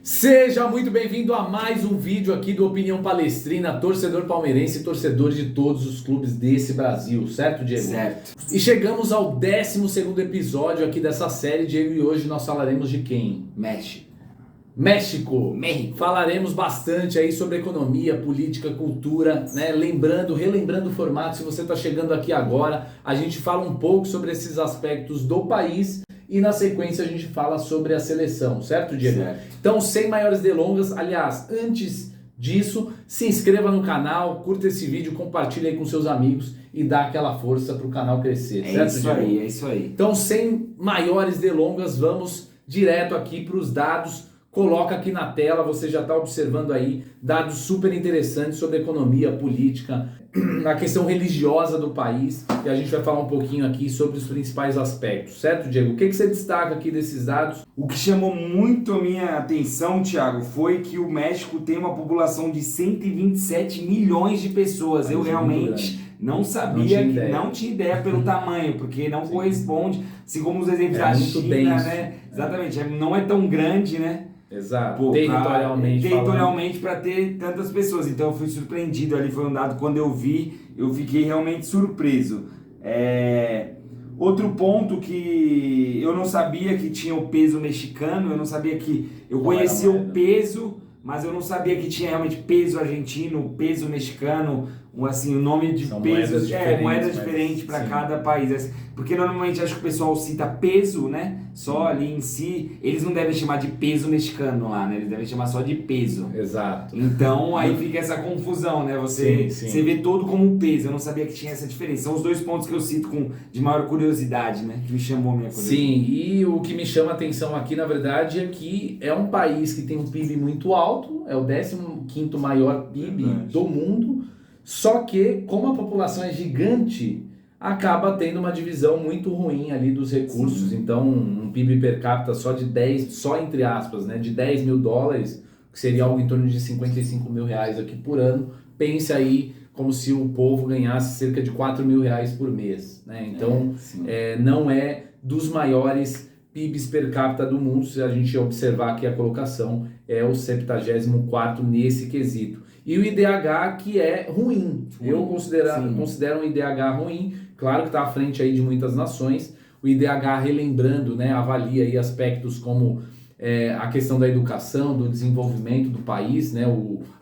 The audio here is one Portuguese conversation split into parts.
Seja muito bem-vindo a mais um vídeo aqui do Opinião Palestrina, torcedor palmeirense e torcedor de todos os clubes desse Brasil, certo, Diego? Certo. E chegamos ao 12º episódio aqui dessa série, Diego, e hoje nós falaremos de quem? México. Falaremos bastante aí sobre economia, política, cultura, né? Relembrando o formato. Se você está chegando aqui agora, a gente fala um pouco sobre esses aspectos do país e na sequência a gente fala sobre a seleção, certo, Diego? Certo. Então, sem maiores delongas, aliás, antes disso, se inscreva no canal, curta esse vídeo, compartilhe aí com seus amigos e dá aquela força para o canal crescer, certo, Diego? É isso aí. Então, sem maiores delongas, vamos direto aqui para os dados. Coloca aqui na tela, você já está observando aí dados super interessantes sobre economia, política, a questão religiosa do país, e a gente vai falar um pouquinho aqui sobre os principais aspectos, certo, Diego? O que você destaca aqui desses dados? O que chamou muito a minha atenção, Thiago, foi que o México tem uma população de 127 milhões de pessoas. Eu realmente não sabia, não tinha ideia pelo tamanho, porque não corresponde, assim como os exemplos da China, né? Exatamente, não é tão grande, né? Exato, territorialmente para ter tantas pessoas. Então eu fui surpreendido ali, foi um dado, quando eu vi, eu fiquei realmente surpreso. Outro ponto que eu não sabia que tinha o peso mexicano, eu não sabia que... Eu conhecia o peso, mas eu não sabia que tinha realmente peso argentino, peso mexicano, assim, o nome de são pesos, moedas diferentes para cada país. Porque normalmente acho que o pessoal cita peso, né? Só ali em si, eles não devem chamar de peso mexicano lá, né? Eles devem chamar só de peso. Exato. Então aí fica essa confusão, né? Você vê todo como peso, eu não sabia que tinha essa diferença. São os dois pontos que eu cito de maior curiosidade, né? Que me chamou a minha curiosidade. Sim, e o que me chama a atenção aqui, na verdade, é que é um país que tem um PIB muito alto, é o 15º maior PIB do mundo, só que, como a população é gigante, acaba tendo uma divisão muito ruim ali dos recursos. Sim. Então, um PIB per capita só entre aspas, né, de 10 mil dólares, que seria algo em torno de 55 mil reais aqui por ano. Pense aí como se o povo ganhasse cerca de 4 mil reais por mês, né? Então, não é dos maiores PIBs per capita do mundo. Se a gente observar aqui a colocação, é o 74º nesse quesito. E o IDH, que é ruim. Eu considero um IDH ruim. Claro que está à frente aí de muitas nações. O IDH, relembrando, né, avalia aí aspectos como a questão da educação, do desenvolvimento do país, né,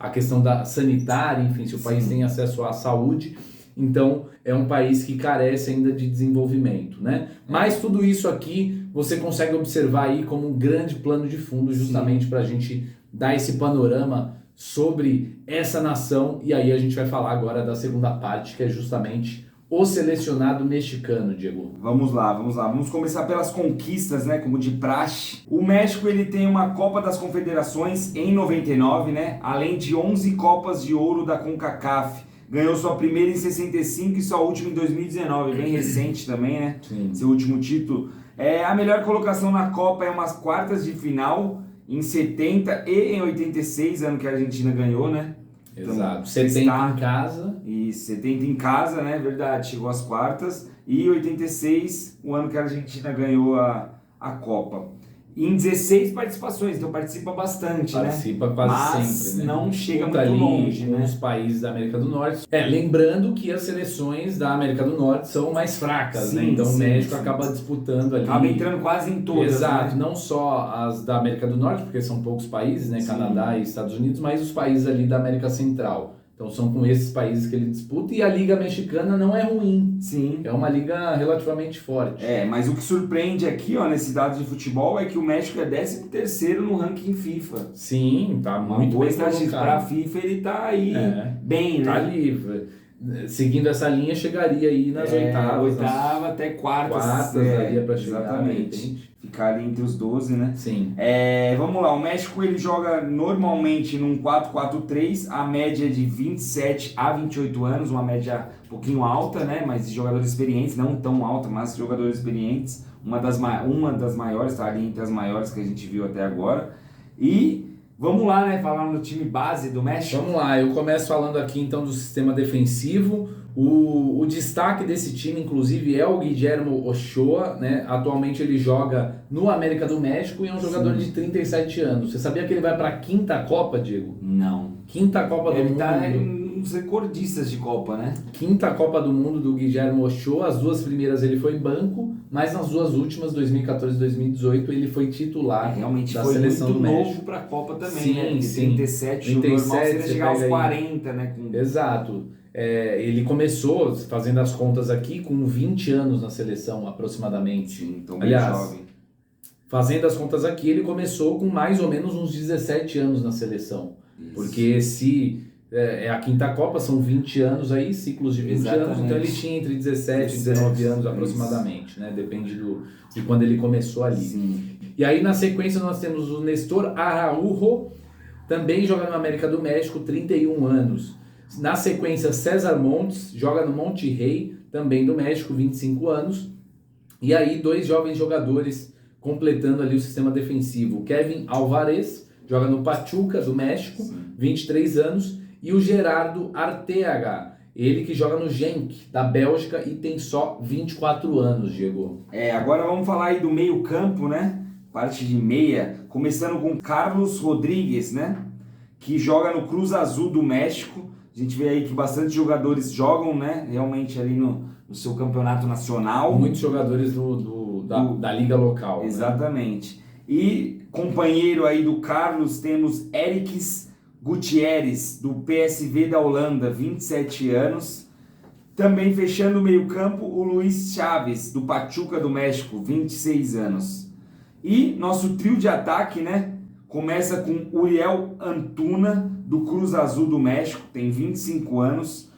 a questão da sanitária, enfim, se o país tem acesso à saúde. Então, é um país que carece ainda de desenvolvimento, né? Mas tudo isso aqui você consegue observar aí como um grande plano de fundo, justamente para a gente dar esse panorama sobre essa nação. E aí a gente vai falar agora da segunda parte, que é justamente o selecionado mexicano, Diego. Vamos lá. Vamos começar pelas conquistas, né, como de praxe. O México, ele tem uma Copa das Confederações em 99, né, além de 11 Copas de Ouro da CONCACAF. Ganhou sua primeira em 65 e sua última em 2019, bem recente também, né? Sim. Seu último título. A melhor colocação na Copa é umas quartas de final em 70 e em 86, ano que a Argentina ganhou, né? Exato. Então, 70 em casa. E 70 em casa, né? Verdade, chegou às quartas. E 86, o ano que a Argentina ganhou a Copa. Em 16 participações, então participa bastante, participa né? Quase sempre, né? Não chega muito longe, com né? os países da América do Norte. Lembrando que as seleções da América do Norte são mais fracas, né? Então o México acaba disputando ali. Acaba entrando quase em todas. Exato, né? Não só as da América do Norte, porque são poucos países, né? Canadá e Estados Unidos, mas os países ali da América Central. Então são com esses países que ele disputa, e a Liga Mexicana não é ruim. Sim. É uma liga relativamente forte. Mas o que surpreende aqui, ó, nesse dado de futebol, é que o México é 13º no ranking FIFA. Sim, tá muito bem colocado. Para a FIFA ele tá aí bem, né? Tá livre. Seguindo essa linha, chegaria aí nas oitavas. Oitava até quartas. Daria para chegar. Exatamente. Ficar ali entre os 12, né? Sim. Vamos lá, o México ele joga normalmente num 4-4-3, a média é de 27 a 28 anos, uma média um pouquinho alta, né? Mas de jogadores experientes, não tão alta, mas de jogadores experientes. Uma das maiores, tá ali entre as maiores que a gente viu até agora. E vamos lá, né? Falar no time base do México. Vamos lá, eu começo falando aqui então do sistema defensivo. O destaque desse time, inclusive, é o Guillermo Ochoa, né? Atualmente ele joga no América do México e é um jogador de 37 anos. Você sabia que ele vai para a 5ª Copa, Diego? Não. 5ª Copa do Mundo. Ele tá uns recordistas de Copa, né? 5ª Copa do Mundo do Guillermo Ochoa. As 2 primeiras ele foi banco, mas nas 2 últimas, 2014 e 2018, ele foi titular realmente da foi seleção muito do México. novo para a Copa também, sim, né? Porque sim. 37, o normal seria chegar aos aí. 40, né? Exato. Ele começou, fazendo as contas aqui, com 20 anos na seleção, aproximadamente. Sim, então bem Aliás, jovem. Fazendo as contas aqui, ele começou com mais ou menos uns 17 anos na seleção. Isso. Porque se é a 5ª Copa, são 20 anos aí, ciclos de 20 anos, então ele tinha entre 17 e 19 anos aproximadamente, né? Depende de quando ele começou ali. Sim. E aí na sequência nós temos o Néstor Araujo, também joga no América do México, 31 anos. Na sequência, César Montes, joga no Monterrey, também do México, 25 anos. E aí, 2 jovens jogadores completando ali o sistema defensivo. Kevin Alvarez, joga no Pachuca, do México, 23 anos. E o Gerardo Arteaga, ele que joga no Genk, da Bélgica, e tem só 24 anos, Diego. Agora vamos falar aí do meio campo, né? Parte de meia, começando com Carlos Rodrigues, né? Que joga no Cruz Azul do México. A gente vê aí que bastante jogadores jogam, né? Realmente ali no seu campeonato nacional. Muitos jogadores da liga local. Exatamente. Né? E companheiro aí do Carlos, temos Eriks Gutierrez, do PSV da Holanda, 27 anos. Também fechando o meio campo, o Luiz Chaves, do Pachuca do México, 26 anos. E nosso trio de ataque, né? Começa com Uriel Antuna, do Cruz Azul do México, tem 25 anos.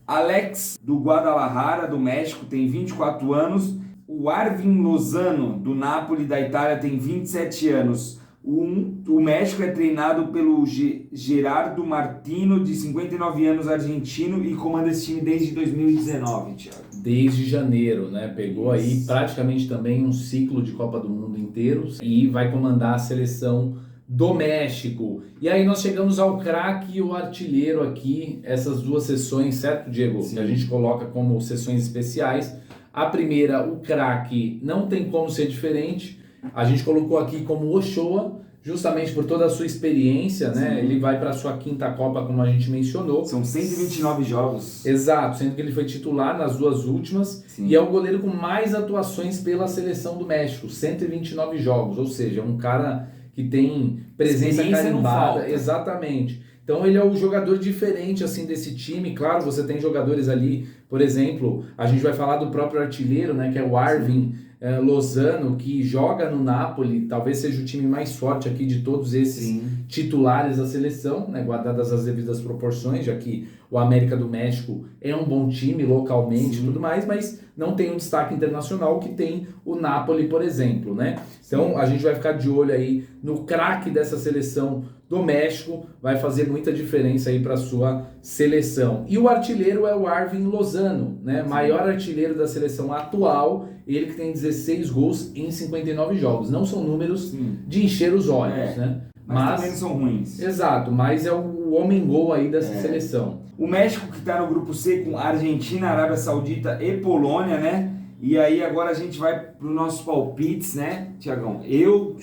Alex, do Guadalajara, do México, tem 24 anos. O Arvin Lozano, do Napoli, da Itália, tem 27 anos. O México é treinado pelo Gerardo Martino, de 59 anos, argentino, e comanda esse time desde 2019, Thiago. Desde janeiro, né? Pegou aí praticamente também um ciclo de Copa do Mundo inteiro e vai comandar a seleção do México. E aí nós chegamos ao craque e o artilheiro aqui, essas 2 sessões, certo, Diego? Sim. Que a gente coloca como sessões especiais. A primeira, o craque, não tem como ser diferente. A gente colocou aqui como Ochoa, justamente por toda a sua experiência, né? Ele vai para a sua 5ª Copa, como a gente mencionou. São 129 jogos. Exato, sendo que ele foi titular nas 2 últimas. Sim. E é o goleiro com mais atuações pela seleção do México, 129 jogos, ou seja, um cara que tem presença carimbada. Exatamente. Então ele é o jogador diferente assim desse time. Claro, você tem jogadores ali, por exemplo, a gente vai falar do próprio artilheiro, né, que é o Arvin Lozano, que joga no Napoli, talvez seja o time mais forte aqui de todos esses titulares da seleção, né, guardadas as devidas proporções, já que o América do México é um bom time localmente e tudo mais, mas não tem um destaque internacional que tem o Napoli, por exemplo, né? Então a gente vai ficar de olho aí no craque dessa seleção do México, vai fazer muita diferença aí para sua seleção. E o artilheiro é o Arvin Lozano, né? Maior artilheiro da seleção atual, ele que tem 16 gols em 59 jogos. Não são números de encher os olhos, né? Mas também não são ruins. Exato, mas é o homem-gol aí dessa seleção. O México que está no grupo C com Argentina, Arábia Saudita e Polônia, né? E aí agora a gente vai para os nossos palpites, né, Tiagão? Eu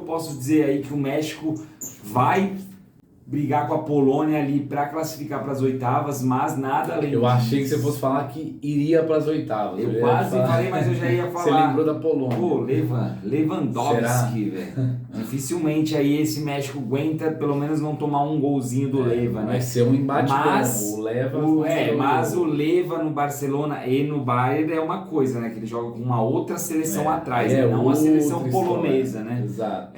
posso dizer aí que o México vai brigar com a Polônia ali para classificar para as oitavas, mas nada além disso. Eu achei que você fosse falar que iria para as oitavas. Eu quase falei, mas eu já ia falar. Você lembrou da Polônia. Pô, Lewandowski, velho. Dificilmente aí esse México aguenta pelo menos não tomar um golzinho do Leva, né? Vai ser um embate mas, bom. O Leva mas o Leva no Barcelona e no Bayern é uma coisa, né? Que ele joga com uma outra seleção atrás, né? Não uma seleção polonesa, né? Exato.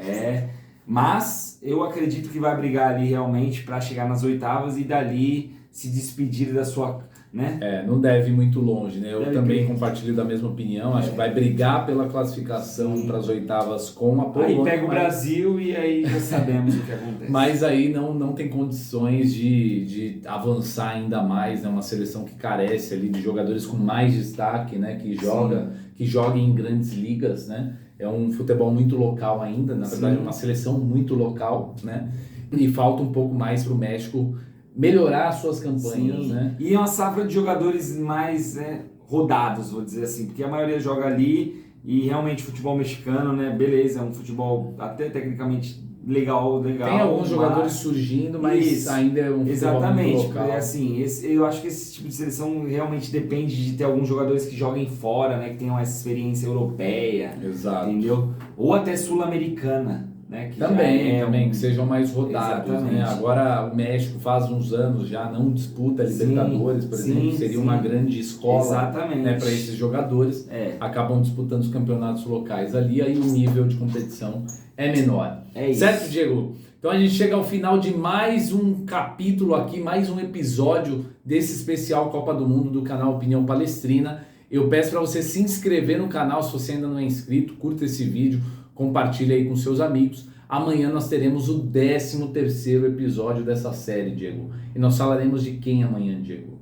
Mas eu acredito que vai brigar ali realmente para chegar nas oitavas e dali se despedir da sua, né? Não deve ir muito longe, né? Eu também compartilho da mesma opinião. Acho que vai brigar pela classificação para as oitavas com a Polônia. Aí pega o Brasil e aí já sabemos o que acontece. Mas aí não tem condições de avançar ainda mais, né? Uma seleção que carece ali de jogadores com mais destaque, né? Que joga em grandes ligas, né? É um futebol muito local ainda, na verdade é uma seleção muito local, né? E falta um pouco mais para o México melhorar as suas campanhas, né? E é uma safra de jogadores mais rodados, vou dizer assim, porque a maioria joga ali e realmente futebol mexicano, né? Beleza, é um futebol até tecnicamente legal. Tem alguns jogadores surgindo, mas isso, ainda é um futebol muito local. Assim, eu acho que esse tipo de seleção realmente depende de ter alguns jogadores que joguem fora, né? Que tenham essa experiência europeia, exato, entendeu? Ou até sul-americana. Né, que também, que sejam mais rodados, né? Agora o México faz uns anos já não disputa a Libertadores, por exemplo, que seria uma grande escola, né, para esses jogadores, acabam disputando os campeonatos locais ali, aí o nível de competição é menor. Certo, Diego? Então a gente chega ao final de mais um capítulo aqui, mais um episódio desse especial Copa do Mundo do canal Opinião Palestrina. Eu peço para você se inscrever no canal se você ainda não é inscrito, curta esse vídeo, compartilhe aí com seus amigos. Amanhã nós teremos o 13º episódio dessa série, Diego. E nós falaremos de quem amanhã, Diego?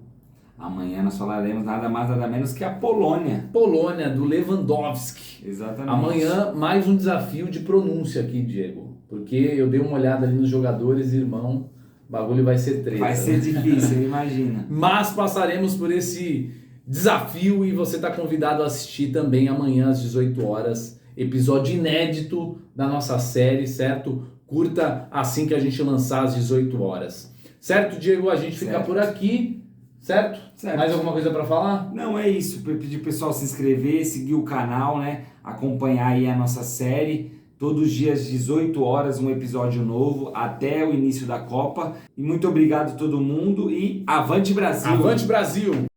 Amanhã nós falaremos nada mais nada menos que a Polônia. Polônia, do Lewandowski. Exatamente. Amanhã mais um desafio de pronúncia aqui, Diego. Porque eu dei uma olhada ali nos jogadores, irmão, o bagulho vai ser treta. Vai ser difícil, imagina. Mas passaremos por esse desafio e você está convidado a assistir também amanhã às 18 horas. Episódio inédito da nossa série, certo? Curta assim que a gente lançar às 18 horas. Certo, Diego? A gente fica por aqui, certo? Mais alguma coisa para falar? Não, é isso. Pedir o pessoal se inscrever, seguir o canal, né? Acompanhar aí a nossa série. Todos os dias, 18 horas, um episódio novo, até o início da Copa. E muito obrigado a todo mundo e avante Brasil! Avante Brasil!